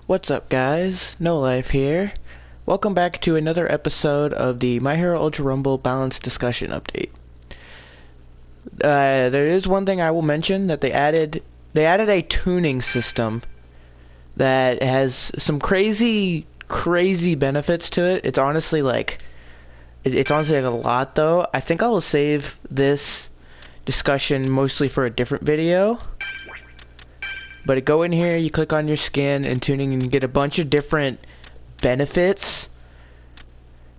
What's up, guys? No Life here. Welcome back to another episode of the My Hero Ultra Rumble Balance Discussion Update. There is one thing I will mention, that they added a tuning system that has some crazy benefits to it. It's honestly like a lot, though. I think I will save this discussion mostly for a different video. But go in here, you click on your skin and tuning, and you get a bunch of different benefits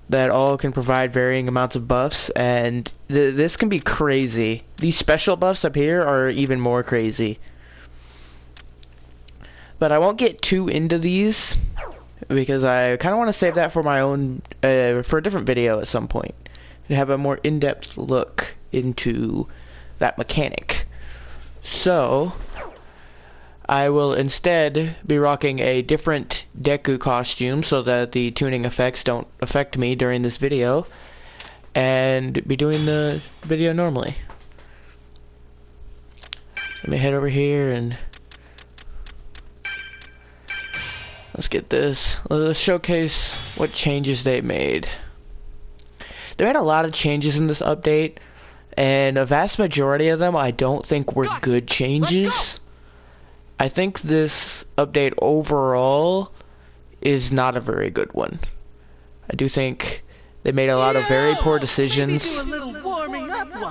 that all can provide varying amounts of buffs, and this can be crazy. These special buffs up here are even more crazy. But I won't get too into these because I kind of want to save that for my own, for a different video at some point, and have a more in-depth look into that mechanic. So I will instead be rocking a different Deku costume so that the tuning effects don't affect me during this video, and be doing the video normally. Let me head over here and let's get this. Let's showcase what changes they made. They made a lot of changes in this update, and a vast majority of them I don't think were good changes. I think this update overall is not a very good one. I do think they made a lot of very poor decisions.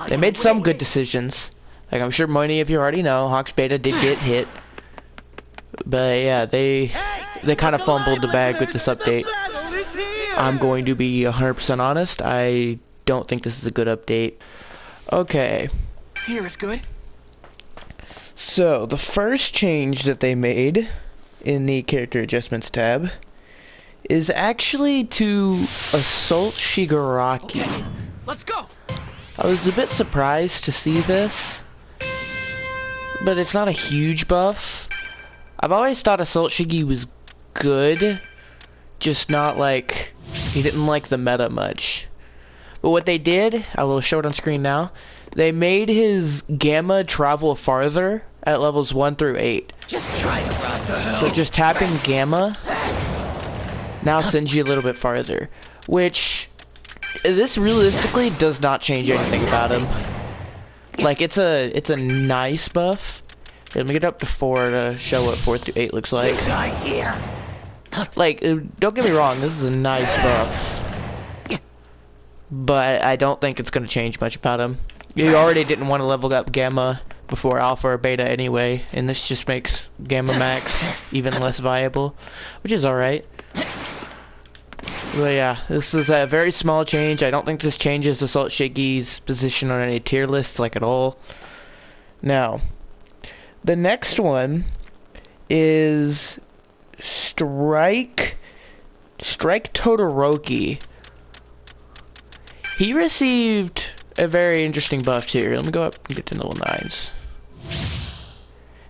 They made some good decisions. Like, I'm sure many of you already know, Hawks Beta did get hit. But yeah, they kind of fumbled the bag with this update. I'm going to be 100% honest. I don't think this is a good update. Okay. Here is good. So, the first change that they made in the character adjustments tab is actually to assault Shigaraki. Okay, let's go. I was a bit surprised to see this, but it's not a huge buff. I've always thought Assault Shigi was good, just not like, he didn't like the meta much. But what they did, I will show it on screen now, they made his Gamma travel farther at levels 1 through 8. Just try to run the hell. So just tapping Gamma now sends you a little bit farther, which this realistically does not change anything about him. Like, it's a nice buff. Let me get up to 4 to show what 4 through 8 looks like. Die here. Like, don't get me wrong, this is a nice buff, but I don't think it's gonna change much about him. You already didn't want to level up Gamma before Alpha or Beta anyway, and this just makes Gamma Max even less viable, which is alright. But yeah, this is a very small change. I don't think this changes Assault Shigi's position on any tier lists, like, at all. Now, the next one is Strike Todoroki. He received a very interesting buff here. Let me go up and get to level 9s.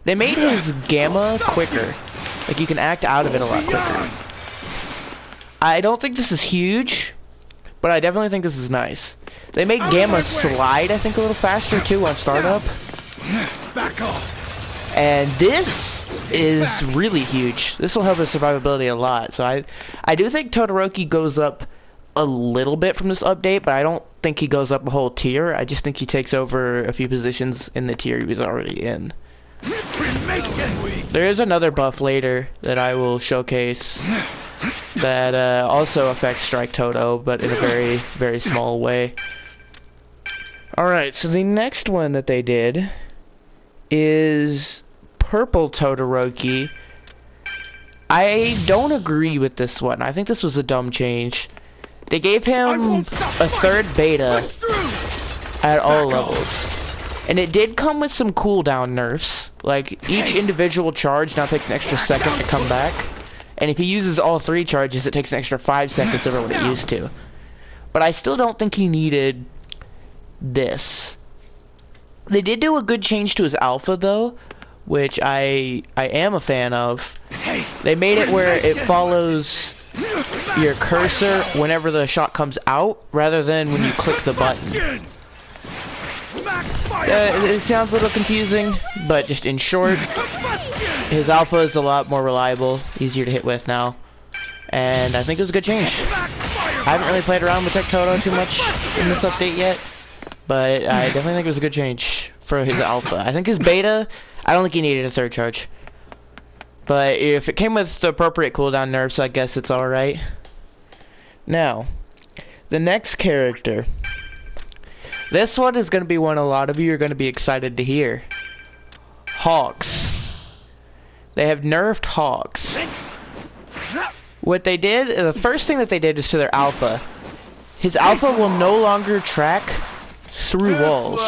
They made his Gamma quicker. Like, you can act out of it a lot quicker. I don't think this is huge, but I definitely think this is nice. They made Gamma slide, I think, a little faster too on startup. Back off. And this is really huge. This will help his survivability a lot. So I do think Todoroki goes up a little bit from this update, but I don't think he goes up a whole tier. I just think he takes over a few positions in the tier he was already in. There is another buff later that I will showcase that also affects Strike Todo, but in a very, very small way. Alright, so the next one that they did is Purple Todoroki. I don't agree with this one. I think this was a dumb change. They gave him a 3rd beta at all levels. And it did come with some cooldown nerfs. Like, each individual charge now takes an extra second to come back. And if he uses all 3 charges, it takes an extra 5 seconds over what it used to. But I still don't think he needed this. They did do a good change to his alpha, though, which I am a fan of. They made it where it follows your cursor whenever the shot comes out, rather than when you click the button. It sounds a little confusing, but just in short, His alpha is a lot more reliable, easier to hit with now. And I think it was a good change. I haven't really played around with Tech Toto too much in this update yet, but I definitely think it was a good change for his alpha. I think his beta, I don't think he needed a third charge. But if it came with the appropriate cooldown nerfs, I guess it's alright. Now, the next character. This one is going to be one a lot of you are going to be excited to hear. Hawks. They have nerfed Hawks. What they did, the first thing that they did is to their alpha. His alpha will no longer track through walls.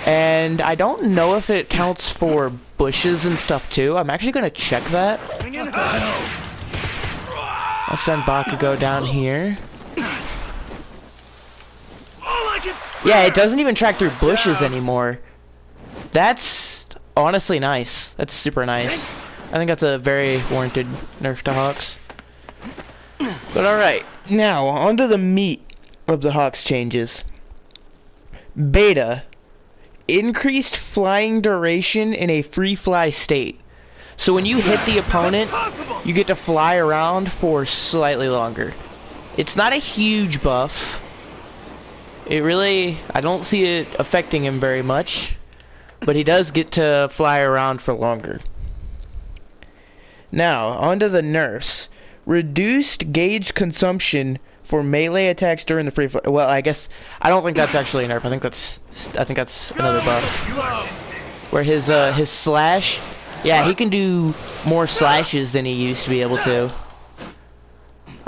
And I don't know if it counts for bushes and stuff too. I'm actually going to check that. I'll send Bakugo down here. Yeah, it doesn't even track through bushes anymore. That's honestly nice. That's super nice. I think that's a very warranted nerf to Hawks. But alright, now onto the meat of the Hawks changes. Beta. Increased flying duration in a free fly state. So when you hit the opponent, you get to fly around for slightly longer. It's not a huge buff. It really, I don't see it affecting him very much. But he does get to fly around for longer. Now, onto the nerfs. Reduced gauge consumption for melee attacks during the free fly. Well, I guess I don't think that's actually a nerf. I think that's another buff. Where his slash, yeah, he can do more slashes than he used to be able to.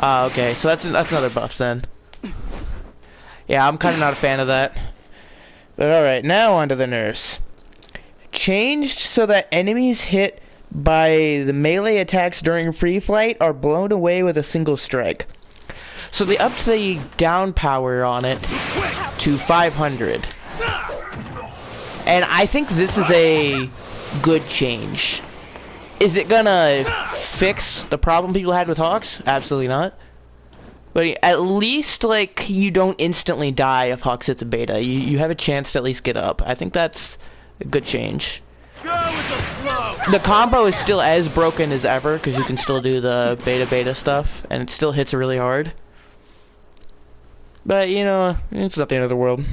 Okay, so that's another buff then. Yeah, I'm kind of not a fan of that. But alright, now onto the nerfs. Changed so that enemies hit by the melee attacks during free flight are blown away with a single strike. So they upped the down power on it to 500. And I think this is a good change. Is it gonna fix the problem people had with Hawks? Absolutely not. But at least, like, you don't instantly die if Hawks hits a beta. You have a chance to at least get up. I think that's a good change. The combo is still as broken as ever, because you can still do the beta stuff, and it still hits really hard. But, you know, it's not the end of the world.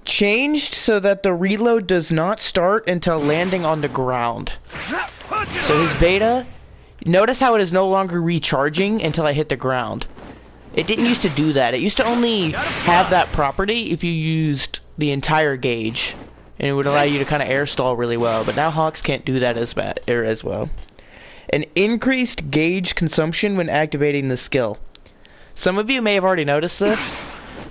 Changed so that the reload does not start until landing on the ground. So his beta, notice how it is no longer recharging until I hit the ground. It didn't used to do that. It used to only have that property if you used the entire gauge. And it would allow you to kind of air stall really well. But now Hawks can't do that as well. An increased gauge consumption when activating the skill. Some of you may have already noticed this,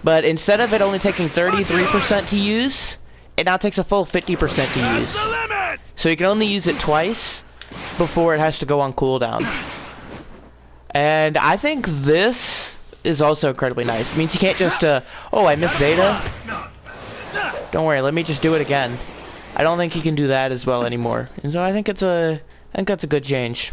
but instead of it only taking 33% to use, it now takes a full 50% to use. So you can only use it twice before it has to go on cooldown. And I think this is also incredibly nice. It means you can't just, oh, I missed beta. Don't worry, let me just do it again. I don't think he can do that as well anymore. And so I think that's a good change.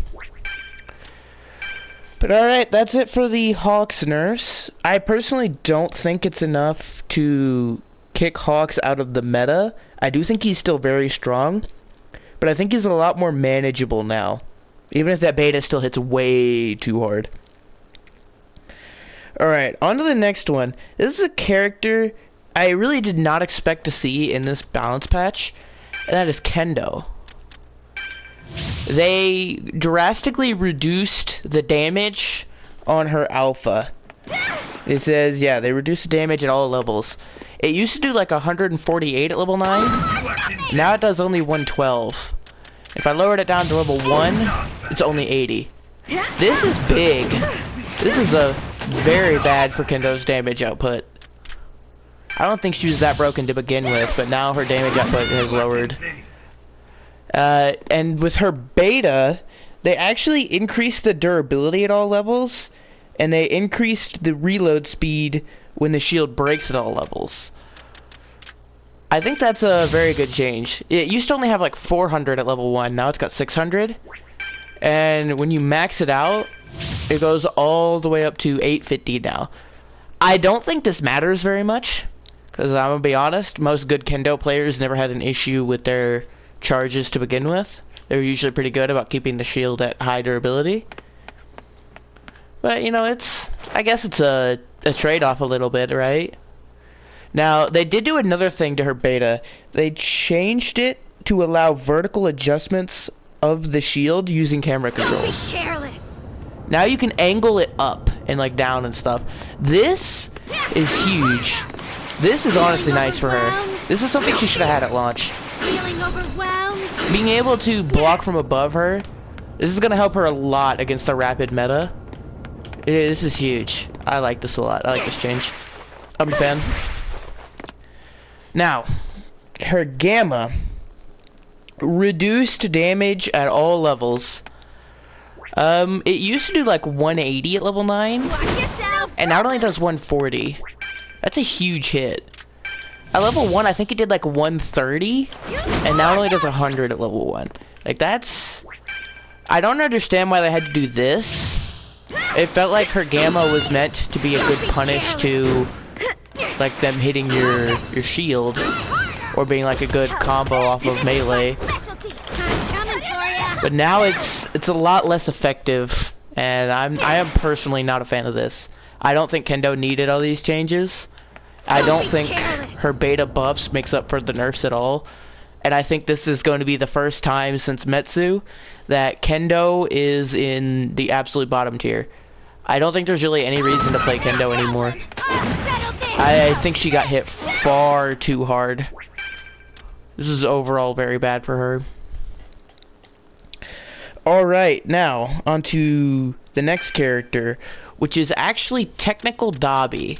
But alright, that's it for the Hawks nerfs. I personally don't think it's enough to kick Hawks out of the meta. I do think he's still very strong, but I think he's a lot more manageable now. Even if that beta still hits way too hard. Alright, on to the next one. This is a character I really did not expect to see in this balance patch, and that is Kendo. They drastically reduced the damage on her alpha. It says, yeah, they reduced the damage at all levels. It used to do like 148 at level 9. Now it does only 112. If I lowered it down to level 1, it's only 80. This is big. This is a very bad for Kendo's damage output. I don't think she was that broken to begin with, but now her damage output has lowered. And with her beta, they actually increased the durability at all levels, and they increased the reload speed when the shield breaks at all levels. I think that's a very good change. It used to only have like 400 at level 1, now it's got 600. And when you max it out, it goes all the way up to 850 now. I don't think this matters very much, Because I'm gonna be honest, most good kendo players never had an issue with their charges to begin with. They're usually pretty good about keeping the shield at high durability. But, you know, I guess it's a trade-off a little bit, right? Now, they did do another thing to her beta. They changed it to allow vertical adjustments of the shield using camera controls. Careless. Now you can angle it up and like down and stuff. This is huge. This is honestly nice for her. This is something she should have had at launch. Feeling overwhelmed. Being able to block from above her, this is going to help her a lot against the rapid meta. This is huge. I like this a lot. I like this change. I'm a fan. Now, her gamma reduced damage at all levels. It used to do like 180 at level 9, Watch yourself. and now it only does 140. That's a huge hit. At level 1, I think it did like 130, and now it only does 100 at level 1. Like, that's... I don't understand why they had to do this. It felt like her gamma was meant to be a good punish to, like, them hitting your shield, or being like a good combo off of melee. Specialty. I'm coming for ya. But now it's a lot less effective, and I am personally not a fan of this. I don't think Kendo needed all these changes. I don't think her beta buffs makes up for the nerfs at all. And I think this is going to be the first time since Metsu that Kendo is in the absolute bottom tier. I don't think there's really any reason to play Kendo anymore. I think she got hit far too hard. This is overall very bad for her. Alright, now on to the next character, which is actually Technical Dobby.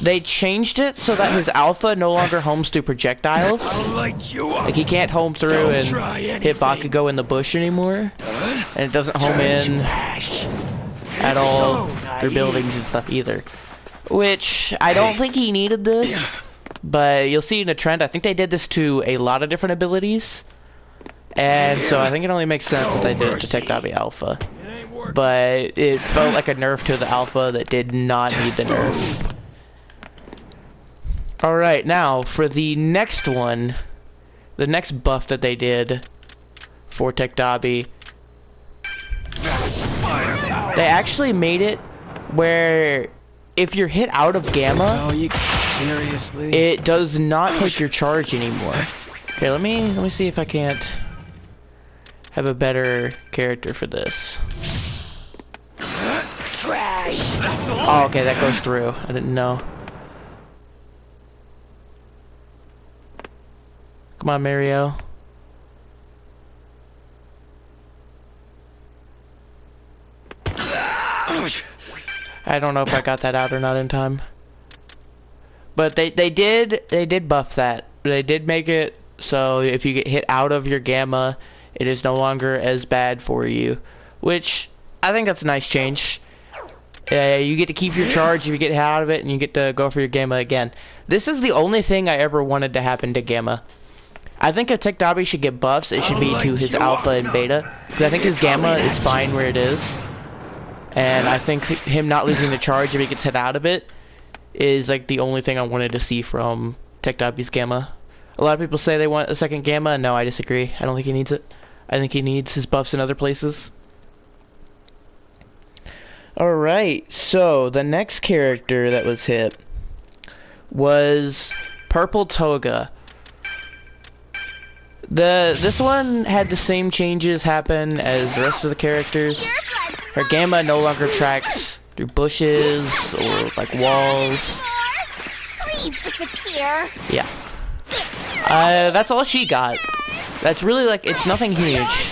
They changed it so that his alpha no longer homes through projectiles. I'll light you up. Like, he can't home through Don't and try hit anything. Bakugo in the bush anymore. And it doesn't home Turn to in ash. at all So through naive. buildings and stuff either. Which, I don't think he needed this. But you'll see in a trend, I think they did this to a lot of different abilities. And so I think it only makes sense that they did it to Tech Dobby Alpha. But it felt like a nerf to the Alpha that did not need the nerf. Alright, now for the next one, the next buff that they did for Tech Dobby, they actually made it where if you're hit out of Gamma, Seriously? it does not take your charge anymore. Here, let me see if I can't have a better character for this. Trash. That's all. Oh, okay, that goes through. I didn't know. Come on, Mario. I don't know if I got that out or not in time. But they did buff that. They did make it so if you get hit out of your gamma, it is no longer as bad for you. Which, I think that's a nice change. You get to keep your charge if you get hit out of it, and you get to go for your gamma again. This is the only thing I ever wanted to happen to gamma. I think if Tech Dobby should get buffs, it should be to his alpha and beta. Because I think his gamma is fine where it is. And I think him not losing the charge if he gets hit out of it is like the only thing I wanted to see from Tech Dobby's gamma. A lot of people say they want a second gamma. No, I disagree. I don't think he needs it. I think he needs his buffs in other places. Alright, so the next character that was hit was Purple Toga. This one had the same changes happen as the rest of the characters. Her gamma no longer tracks through bushes or like walls. Please disappear. Yeah. That's all she got. That's really like, it's nothing huge.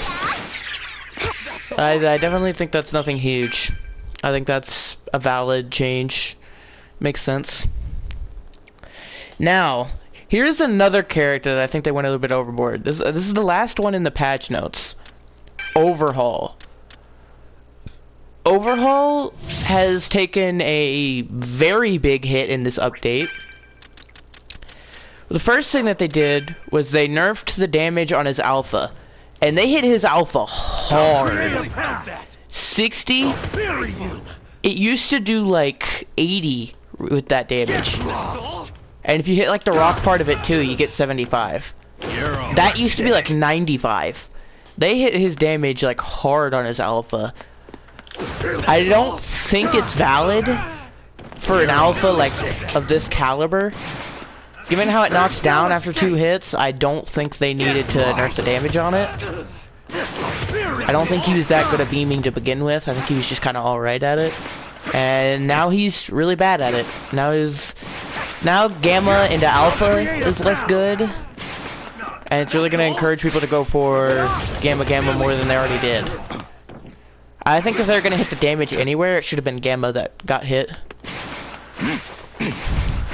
I definitely think that's nothing huge. I think that's a valid change. Makes sense. Now, here's another character that I think they went a little bit overboard. This is the last one in the patch notes. Overhaul. Overhaul has taken a very big hit in this update. The first thing that they did was they nerfed the damage on his alpha. And they hit his alpha hard. 60? It used to do like 80 with that damage. And if you hit like the rock part of it too, you get 75. That used to be like 95. They hit his damage like hard on his alpha. I don't think it's valid for an alpha like of this caliber. Given how it knocks down after 2 hits, I don't think they needed to nerf the damage on it. I don't think he was that good at beaming to begin with. I think he was just kind of alright at it. And now he's really bad at it. Now Gamma into Alpha is less good. And it's really going to encourage people to go for Gamma more than they already did. I think if they're going to hit the damage anywhere, it should have been Gamma that got hit.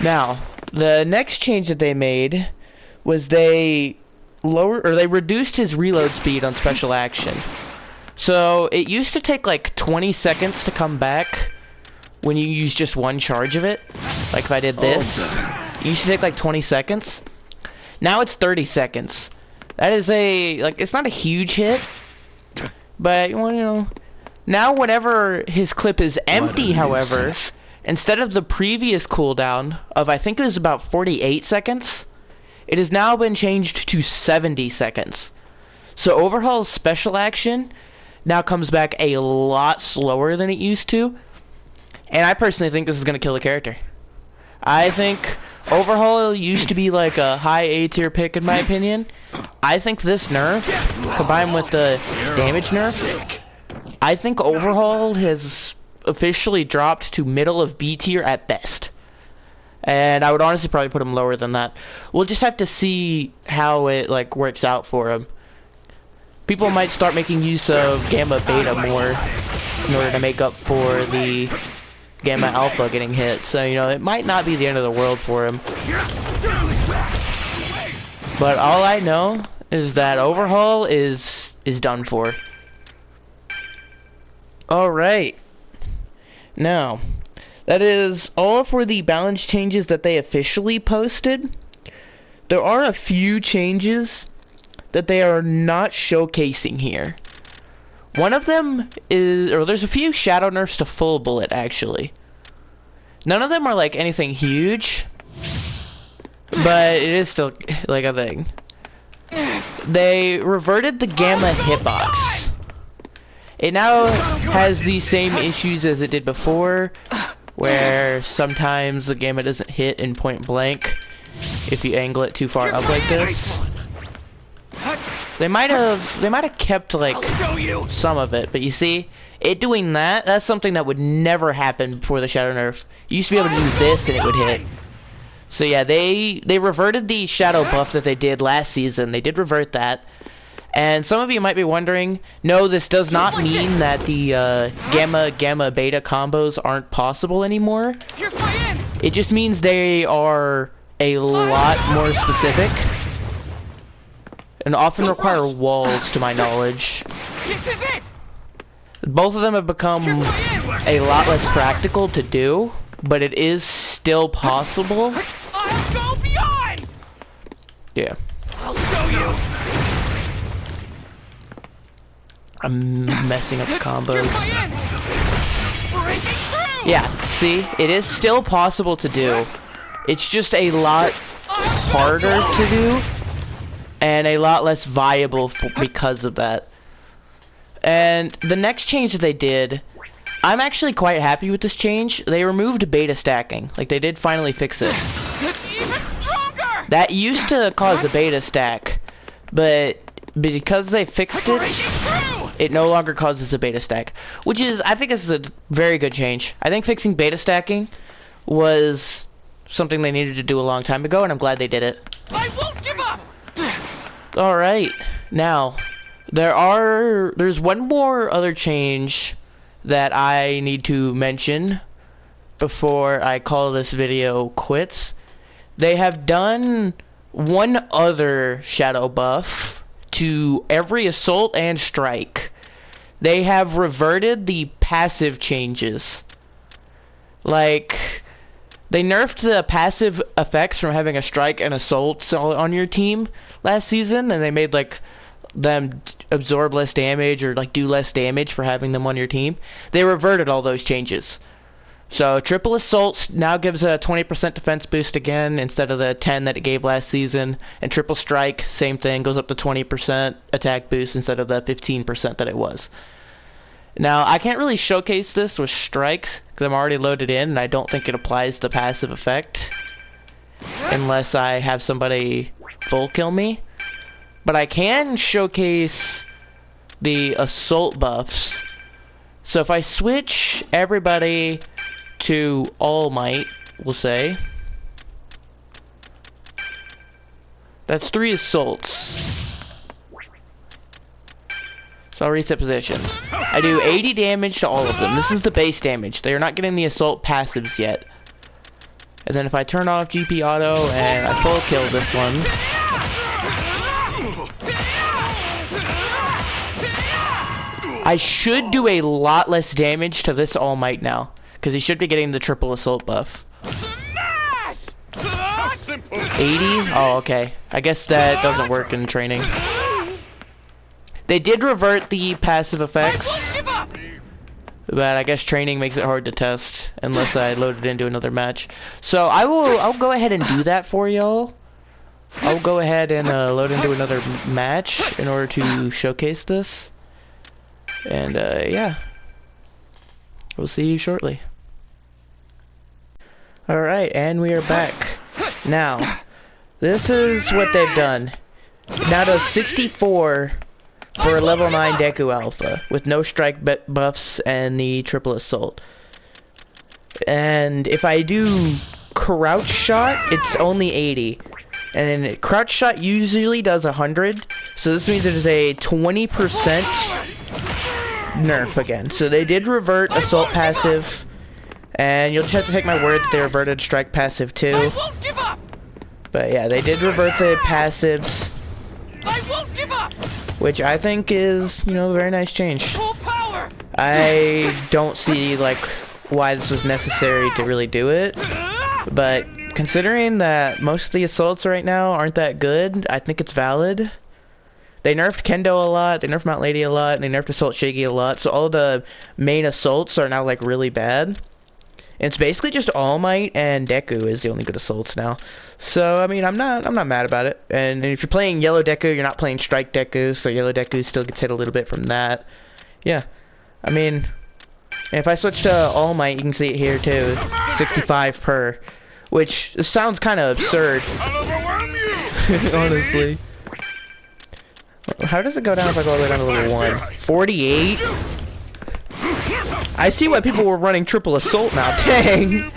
Now, the next change that they made was they reduced his reload speed on special action. So it used to take like 20 seconds to come back when you use just one charge of it. Like if I did this, it used to take like 20 seconds. Now it's 30 seconds. That is it's not a huge hit, but you know. Now whenever his clip is empty, however, instead of the previous cooldown of I think it was about 48 seconds, it has now been changed to 70 seconds. So Overhaul's special action now comes back a lot slower than it used to. And I personally think this is going to kill the character. I think Overhaul used to be like a high A tier pick in my opinion. I think this nerf, combined with the damage nerf, I think Overhaul has officially dropped to middle of B tier at best. And I would honestly probably put him lower than that. We'll just have to see how it works out for him. People might start making use of Gamma Beta more in order to make up for the Gamma Alpha getting hit. So, you know, it might not be the end of the world for him. But all I know is that Overhaul is done for. Alright. Now, that is all for the balance changes that they officially posted. There are a few changes that they are not showcasing here. One of them is, or there's a few shadow nerfs to full bullet actually. None of them are like anything huge, but it is still like a thing. They reverted the Gamma hitbox. It now has the same issues as it did before, where sometimes the Gamma doesn't hit in point blank if you angle it too far up like this. They might have kept like some of it, but you see, it doing that's something that would never happen before the shadow nerf. You used to be able to do this and it would hit. So yeah, they reverted the shadow buff that they did last season. They did revert that. And some of you might be wondering, no, this does not mean that the Gamma Beta combos aren't possible anymore. It just means they are a lot more specific and often require walls, to my knowledge. Both of them have become a lot less practical to do, but it is still possible. I'll go beyond. Yeah. I'll show you. I'm messing up the combos. Yeah, see? It is still possible to do. It's just a lot harder to do and a lot less viable because of that. And the next change that they did, I'm actually quite happy with this change. They removed beta stacking. Like, they did finally fix it. That used to cause a beta stack, but because they fixed it, it no longer causes a beta stack, which is, I think, is a very good change. I think fixing beta stacking was something they needed to do a long time ago, and I'm glad they did it. I won't give up. All right, now there's one more other change that I need to mention before I call this video quits. They have done one other shadow buff to every assault and strike. They have reverted the passive changes. Like, they nerfed the passive effects from having a strike and assault on your team last season, and they made like them absorb less damage or like do less damage for having them on your team. They reverted all those changes. So triple assault now gives a 20% defense boost again instead of the 10 that it gave last season. And triple strike, same thing, goes up to 20% attack boost instead of the 15% that it was. Now, I can't really showcase this with strikes because I'm already loaded in and I don't think it applies the passive effect unless I have somebody full kill me. But I can showcase the assault buffs. So if I switch everybody to All Might, we'll say, that's 3 assaults. So I'll reset positions. I do 80 damage to all of them. This is the base damage. They're not getting the assault passives yet. And then if I turn off GP auto and I full kill this one, I should do a lot less damage to this All Might now, because he should be getting the triple assault buff. 80? Oh, okay. I guess that doesn't work in training. They did revert the passive effects, but I guess training makes it hard to test unless I load it into another match. So I'll go ahead and do that for y'all. I'll go ahead and load into another match in order to showcase this. And yeah, we'll see you shortly. Alright, and we are back. Now, this is what they've done. Now does 64 for a level 9 Deku Alpha with no strike buffs and the triple assault. And if I do crouch shot, it's only 80. And crouch shot usually does 100. So this means it is a 20% nerf again. So they did revert assault passive. And you'll just have to take my word that they reverted strike passive too. I won't give up. But yeah, they did revert the passives, I won't give up. which I think is, you know, a very nice change. Full power. I don't see, like, why this was necessary to really do it. But considering that most of the assaults right now aren't that good, I think it's valid. They nerfed Kendo a lot, they nerfed Mount Lady a lot, and they nerfed Assault Shiggy a lot, so all the main assaults are now, like, really bad. It's basically just All Might and Deku is the only good assaults now. So I mean, I'm not mad about it. And if you're playing Yellow Deku, you're not playing Strike Deku, so Yellow Deku still gets hit a little bit from that. Yeah, I mean, if I switch to All Might, you can see it here too, 65 per, which sounds kind of absurd. Honestly. How does it go down if I go all the way down to level 1? 48? I see why people were running triple assault now. Dang.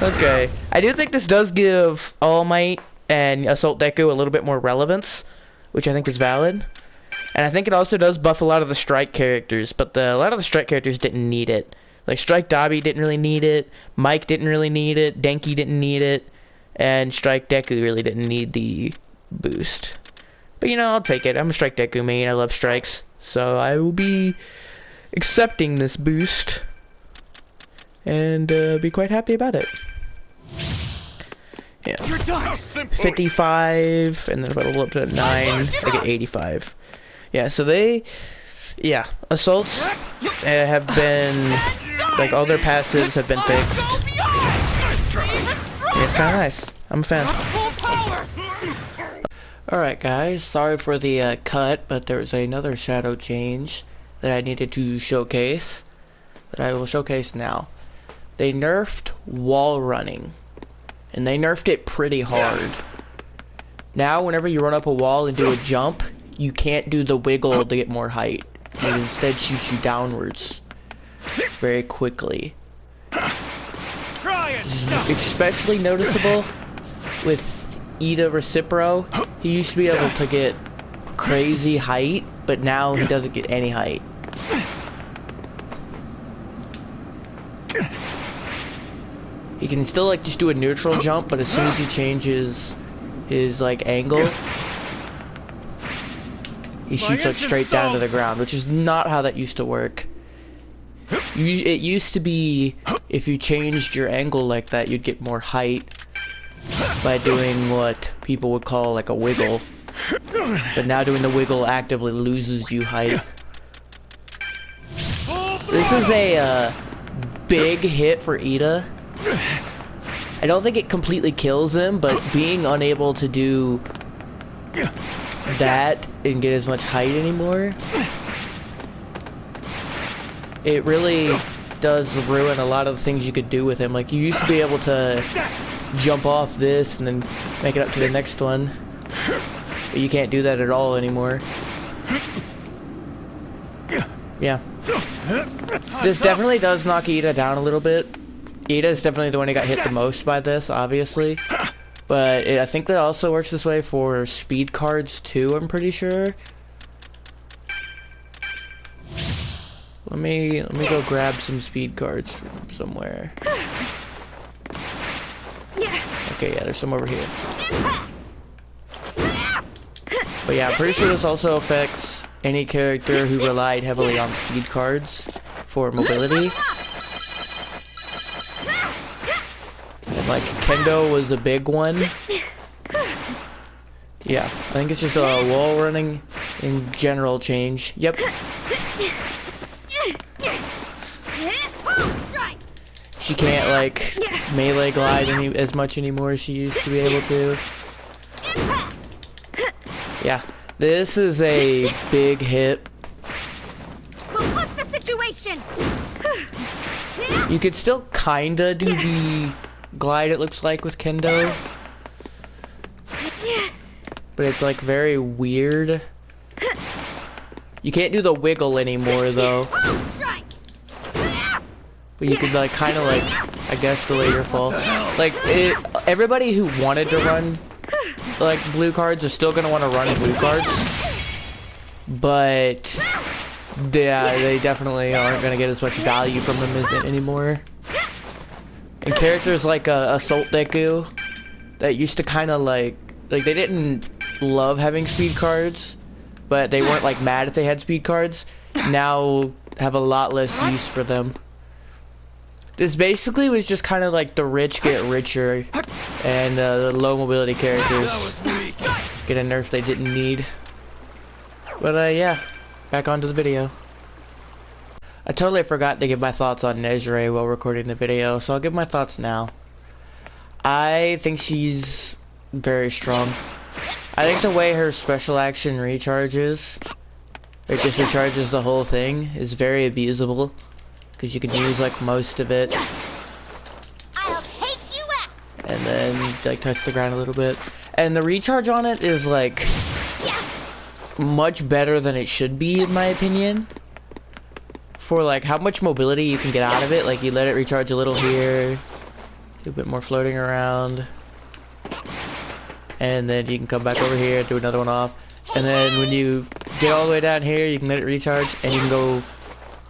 Okay. I do think this does give All Might and Assault Deku a little bit more relevance, which I think is valid. And I think it also does buff a lot of the strike characters, but a lot of the strike characters didn't need it. Like Strike Dabi didn't really need it, Mike didn't really need it, Denki didn't need it, and Strike Deku really didn't need the boost. But you know, I'll take it. I'm a Strike Deku main. I love strikes, so I will be accepting this boost and be quite happy about it. Yeah, 55, and then if I level up to 9, I get 85. Yeah, so yeah, assaults have been, like, all their passives have been fixed. Yeah, it's kind of nice. I'm a fan. Alright guys, sorry for the cut, but there was another shadow change that I needed to showcase, that I will showcase now. They nerfed wall running, and they nerfed it pretty hard. Now whenever you run up a wall and do a jump, you can't do the wiggle to get more height. It instead shoots you downwards very quickly. Especially noticeable with Ida Recipro. He used to be able to get crazy height, but now he doesn't get any height. He can still, like, just do a neutral jump, but as soon as he changes his, like, angle, he shoots, like, straight down to the ground, which is not how that used to work. It used to be, if you changed your angle like that, you'd get more height by doing what people would call, like, a wiggle. But now doing the wiggle actively loses you height. This is a big hit for Ida. I don't think it completely kills him, but being unable to do that and get as much height anymore, it really does ruin a lot of the things you could do with him. Like, you used to be able to jump off this and then make it up to the next one, but you can't do that at all anymore. Yeah. This definitely does knock Ida down a little bit. Ida is definitely the one who got hit the most by this, obviously. But I think that also works this way for speed cards too, I'm pretty sure. Let me go grab some speed cards from somewhere. Okay, yeah, there's some over here. But yeah, I'm pretty sure this also affects any character who relied heavily on speed cards for mobility. And like Kendo was a big one. Yeah, I think it's just a wall running in general change. Yep. She can't like melee glide as much anymore as she used to be able to. Yeah, this is a big hit. We'll flip the situation. You could still kinda do the glide, it looks like, with Kendo, but it's like very weird. You can't do the wiggle anymore though, but you could like kind of like, I guess, delay your fall. Like everybody who wanted to run like blue cards are still gonna want to run blue cards, but yeah, they definitely aren't gonna get as much value from them as it anymore. And characters like Assault Deku that used to kind of like they didn't love having speed cards, but they weren't like mad if they had speed cards, now have a lot less use for them. This basically was just kind of like the rich get richer, and the low mobility characters get a nerf they didn't need. But yeah, back onto the video. I totally forgot to give my thoughts on Nezure while recording the video, so I'll give my thoughts now. I think she's very strong. I think the way her special action recharges, it just recharges the whole thing, is very abusable. Because you can use like most of it. I'll take you out. And then like touch the ground a little bit. And the recharge on it is like much better than it should be, in my opinion. For like how much mobility you can get out of it. Like you let it recharge a little here, do a bit more floating around, and then you can come back over here, do another one off, and then when you get all the way down here, you can let it recharge, and you can go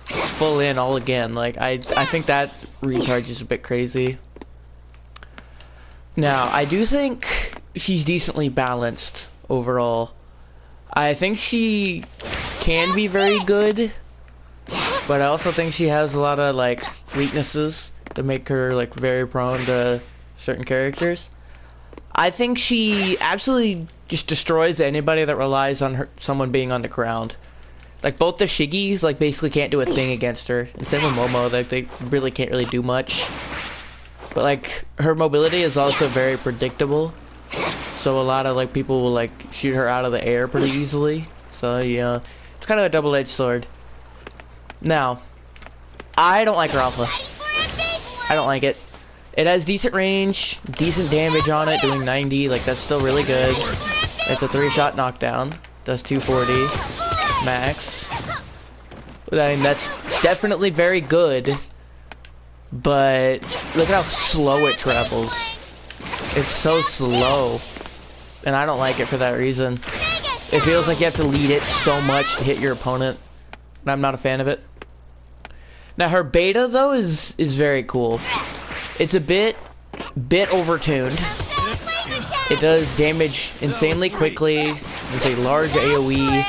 full in all again. Like I think that recharge is a bit crazy. Now I do think she's decently balanced overall. I think she can be very good, but I also think she has a lot of like weaknesses that make her like very prone to certain characters. I think she absolutely just destroys anybody that relies on someone being on the ground. Like both the Shiggies like basically can't do a thing against her, and same with Momo, like they really can't really do much. But like her mobility is also very predictable, so a lot of like people will like shoot her out of the air pretty easily. So yeah, it's kind of a double-edged sword. Now, I don't like her alpha. I don't like it. It has decent range, decent damage on it, doing 90, like that's still really good. It's a 3-shot knockdown, does 240 max. I mean, that's definitely very good, but look at how slow it travels. It's so slow, and I don't like it for that reason. It feels like you have to lead it so much to hit your opponent, and I'm not a fan of it. Now her beta though is very cool. It's a bit overtuned. It does damage insanely quickly. It's a large AoE.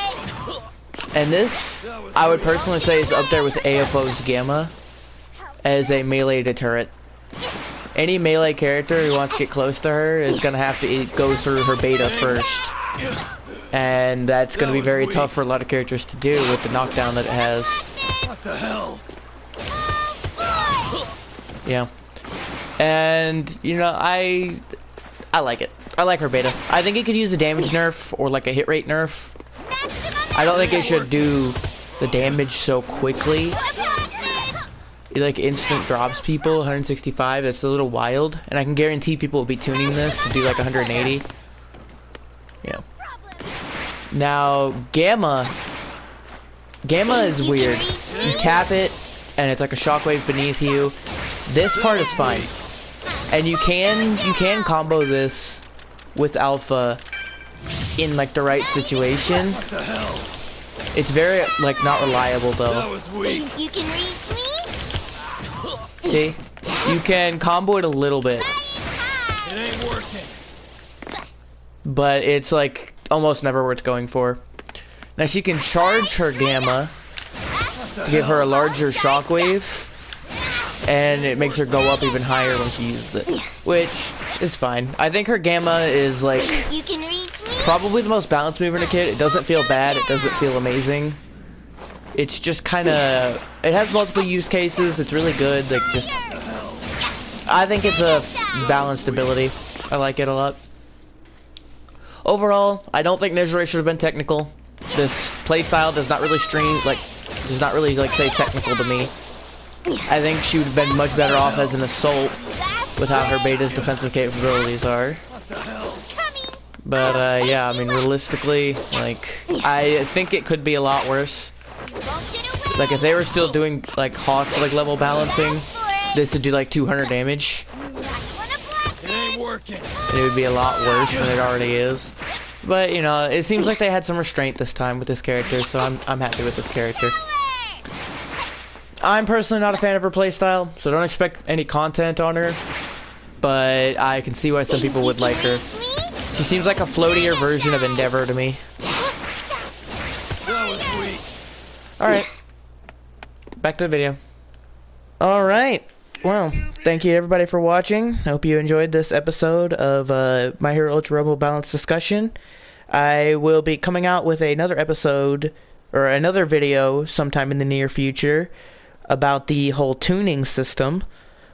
And this, I would personally say, is up there with AFO's Gamma as a melee deterrent. Any melee character who wants to get close to her is going to have to go through her beta first. And that's going to be very tough for a lot of characters to do with the knockdown that it has. What the hell? Yeah. And, you know, I like it. I like her beta. I think it could use a damage nerf or like a hit rate nerf. I don't think it should do the damage so quickly. It like instant drops people 165. It's a little wild, and I can guarantee people will be tuning this to do like 180. Yeah. Now Gamma is weird. You tap it, and it's like a shockwave beneath you. This part is fine, and you can combo this with Alpha in like the right situation. It's very like not reliable though. Think you can reach me? See? You can combo it a little bit, It ain't working. but it's like almost never worth going for. Now she can charge her Gamma, give her a larger shockwave, and it makes her go up even higher when she uses it, which is fine. I think her Gamma is like You can reach me? probably the most balanced move in a kit. It doesn't feel bad, it doesn't feel amazing. It's just kind of, it has multiple use cases. It's really good. Like just, I think it's a balanced ability. I like it a lot. Overall, I don't think Mhur should have been technical. This playstyle does not really say technical to me. I think she would have been much better off as an assault with how her beta's defensive capabilities are. But yeah, I mean realistically, like I think it could be a lot worse. Like if they were still doing like Hawks like level balancing, this would do like 200 damage. It ain't working. And it would be a lot worse than it already is. But you know, it seems like they had some restraint this time with this character, so I'm happy with this character. I'm personally not a fan of her playstyle, so don't expect any content on her. But I can see why some people would like her. She seems like a floatier version of Endeavor to me. That was weak. Alright. Back to the video. Alright. Well, thank you everybody for watching. I hope you enjoyed this episode of My Hero Ultra Rebel Balance discussion. I will be coming out with another episode, or another video sometime in the near future, about the whole tuning system,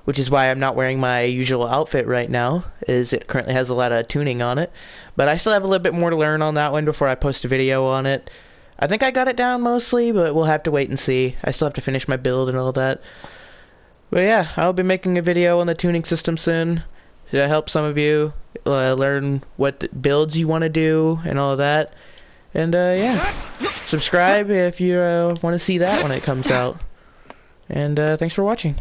which is why I'm not wearing my usual outfit right now, is it currently has a lot of tuning on it. But I still have a little bit more to learn on that one before I post a video on it. I think I got it down mostly, but we'll have to wait and see. I still have to finish my build and all that. But yeah, I'll be making a video on the tuning system soon to help some of you learn what builds you want to do and all of that. And yeah, subscribe if you want to see that when it comes out. And thanks for watching.